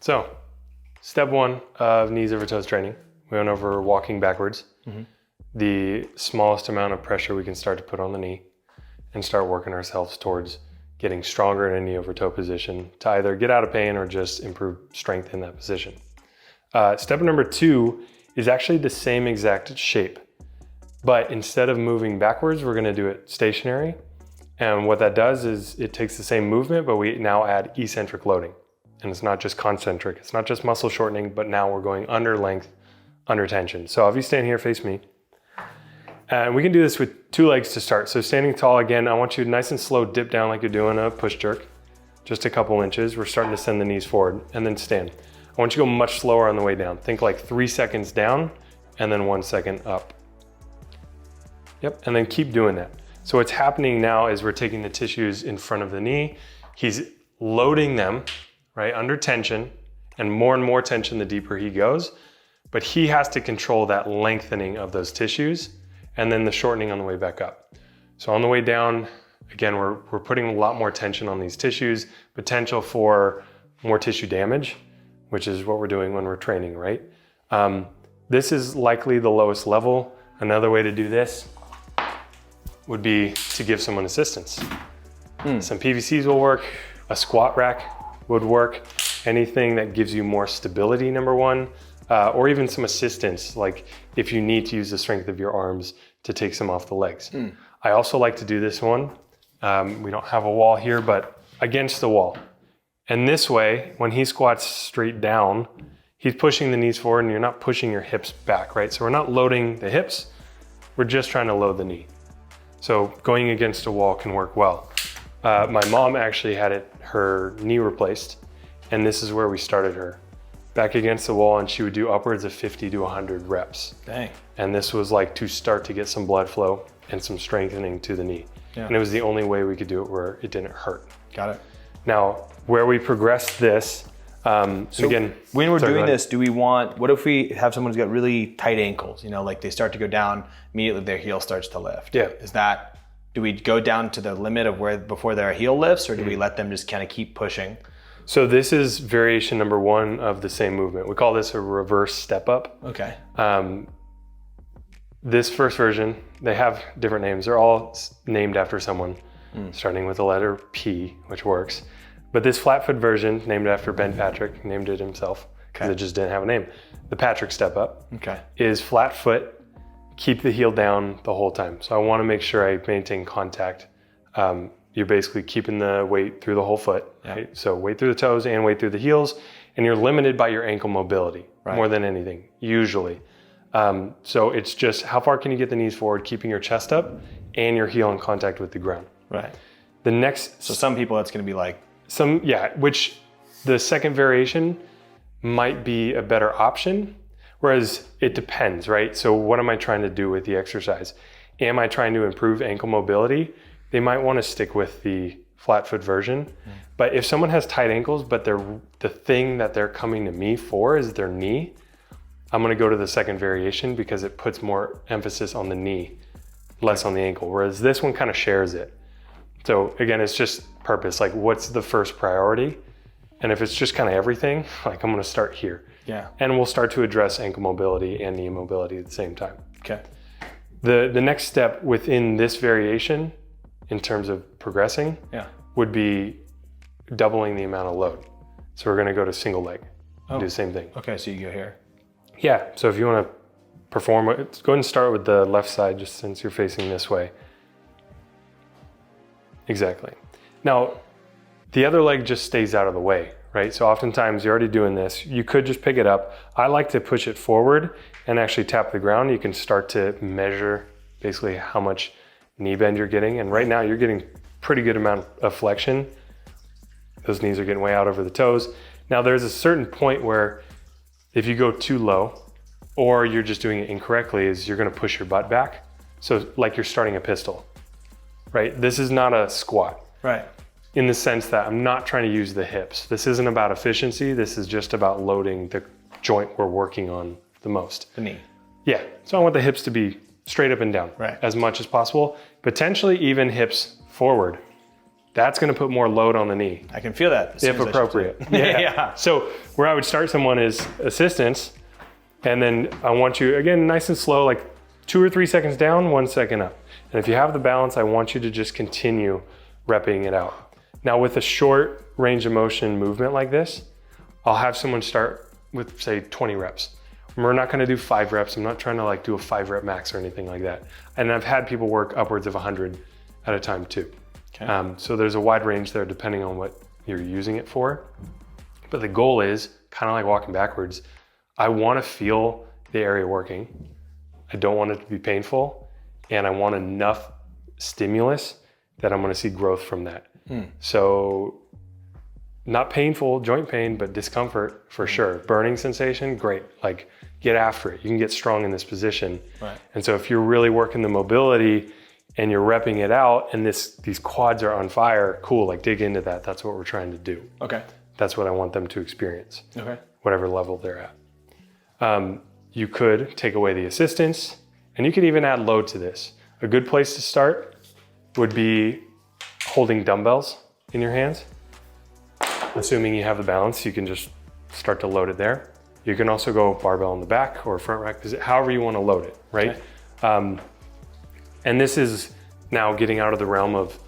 So step one of knees over toes training, we went over walking backwards. The smallest amount of pressure we can start to put on the knee and start working ourselves towards getting stronger in a knee over toe position to either get out of pain or just improve strength in that position. Step number 2 is actually the same exact shape, but instead of moving backwards, we're gonna do it stationary. And what that does is it takes the same movement, but we now add eccentric loading. And it's not just concentric, it's not just muscle shortening, but now we're going under length, under tension. So if you stand here, face me. And we can do this with 2 legs to start. So standing tall, again, I want you to nice and slow dip down like you're doing a push jerk. Just a couple inches. We're starting to send the knees forward and then stand. I want you to go much slower on the way down. Think like 3 seconds down and then 1 second up. Yep, and then keep doing that. So what's happening now is we're taking the tissues in front of the knee. He's loading them, right, under tension, and more tension the deeper he goes. But he has to control that lengthening of those tissues and then the shortening on the way back up. So on the way down, again, we're putting a lot more tension on these tissues, potential for more tissue damage, which is what we're doing when we're training, right? This is likely the lowest level. Another way to do this would be to give someone assistance. Some PVCs will work, a squat rack would work, anything that gives you more stability, number 1, or even some assistance, like if you need to use the strength of your arms to take some off the legs. I also like to do this one. We don't have a wall here, but against the wall. And this way, when he squats straight down, he's pushing the knees forward and you're not pushing your hips back, right? So we're not loading the hips, we're just trying to load the knee. So going against a wall can work well. My mom actually had her knee replaced, and this is where we started her. Back against the wall, and she would do upwards of 50 to 100 reps. Dang. And this was like to start to get some blood flow and some strengthening to the knee. Yeah. And it was the only way we could do it where it didn't hurt. Got it. Now, where we progressed this, so again, when we're doing this, what if we have someone who's got really tight ankles, you know, like they start to go down, immediately their heel starts to lift. Yeah. Do we go down to the limit of where before their heel lifts, or do we let them just kind of keep pushing? So this is variation number 1 of the same movement. We call this a reverse step up. Okay. This first version, they have different names. They're all named after someone, starting with the letter P, which works. But this flat foot version, named after Ben Patrick, named it himself, because it just didn't have a name. The Patrick step up is flat foot, keep the heel down the whole time. So I want to make sure I maintain contact. You're basically keeping the weight through the whole foot, right? So weight through the toes and weight through the heels, and you're limited by your ankle mobility more than anything, usually. So it's just how far can you get the knees forward, keeping your chest up and your heel in contact with the ground. Right. The next... So some people that's going to be like... which the second variation might be a better option, whereas it depends, right? So what am I trying to do with the exercise? Am I trying to improve ankle mobility? They might want to stick with the flat foot version. But if someone has tight ankles, but the thing that they're coming to me for is their knee, I'm going to go to the second variation because it puts more emphasis on the knee, less on the ankle, whereas this one kind of shares it. So again, it's just purpose, like what's the first priority? And if it's just kind of everything, like I'm going to start here. Yeah. And we'll start to address ankle mobility and knee mobility at the same time. Okay. The next step within this variation, in terms of progressing, would be doubling the amount of load. So we're going to go to single leg and do the same thing. Okay, so you go here. Yeah, so if you want to perform, go ahead and start with the left side, just since you're facing this way. Exactly. Now, the other leg just stays out of the way, right? So oftentimes you're already doing this. You could just pick it up. I like to push it forward and actually tap the ground. You can start to measure basically how much knee bend you're getting. And right now you're getting pretty good amount of flexion. Those knees are getting way out over the toes. Now there's a certain point where if you go too low or you're just doing it incorrectly, is you're going to push your butt back. So like you're starting a pistol, right? This is not a squat. Right. In the sense that I'm not trying to use the hips. This isn't about efficiency. This is just about loading the joint we're working on the most. The knee. Yeah. So I want the hips to be straight up and down as much as possible. Potentially even hips forward that's going to put more load on the knee. I can feel that. If appropriate. Yeah. So where I would start someone is assistance. And then I want you, again, nice and slow, like 2 or 3 seconds down, 1 second up. And if you have the balance, I want you to just continue repping it out. Now with a short range of motion movement like this, I'll have someone start with say 20 reps. We're not gonna do 5 reps. I'm not trying to like do a 5 rep max or anything like that. And I've had people work upwards of 100 at a time too. Okay. So there's a wide range there depending on what you're using it for. But the goal is kind of like walking backwards. I wanna feel the area working. I don't want it to be painful. And I want enough stimulus that I'm gonna see growth from that. So not painful joint pain, but discomfort for sure. Burning sensation, great. Like get after it. You can get strong in this position. Right. And so if you're really working the mobility and you're repping it out and these quads are on fire, cool, like dig into that. That's what we're trying to do. Okay. That's what I want them to experience. Okay. Whatever level they're at. You could take away the assistance and you could even add load to this. A good place to start would be holding dumbbells in your hands. Assuming you have the balance, you can just start to load it there. You can also go barbell in the back or front rack, however you want to load it, right? Okay. And this is now getting out of the realm of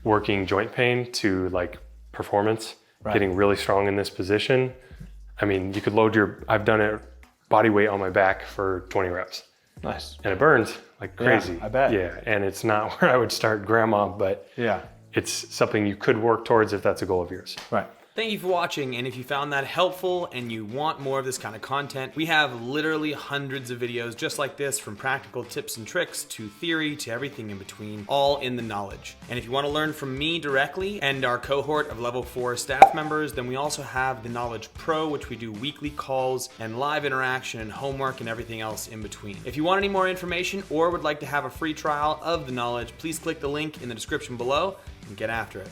working joint pain to like performance, getting really strong in this position. I mean, you could load I've done it body weight on my back for 20 reps. Nice. And it burns like crazy. Yeah, I bet. Yeah, and it's not where I would start grandma, but yeah, it's something you could work towards if that's a goal of yours. Right. Thank you for watching, and if you found that helpful and you want more of this kind of content, we have literally hundreds of videos just like this, from practical tips and tricks to theory to everything in between, all in the knowledge. And if you want to learn from me directly and our cohort of level 4 staff members, then we also have the Knowledge Pro, which we do weekly calls and live interaction and homework and everything else in between. If you want any more information or would like to have a free trial of the knowledge, please click the link in the description below and get after it.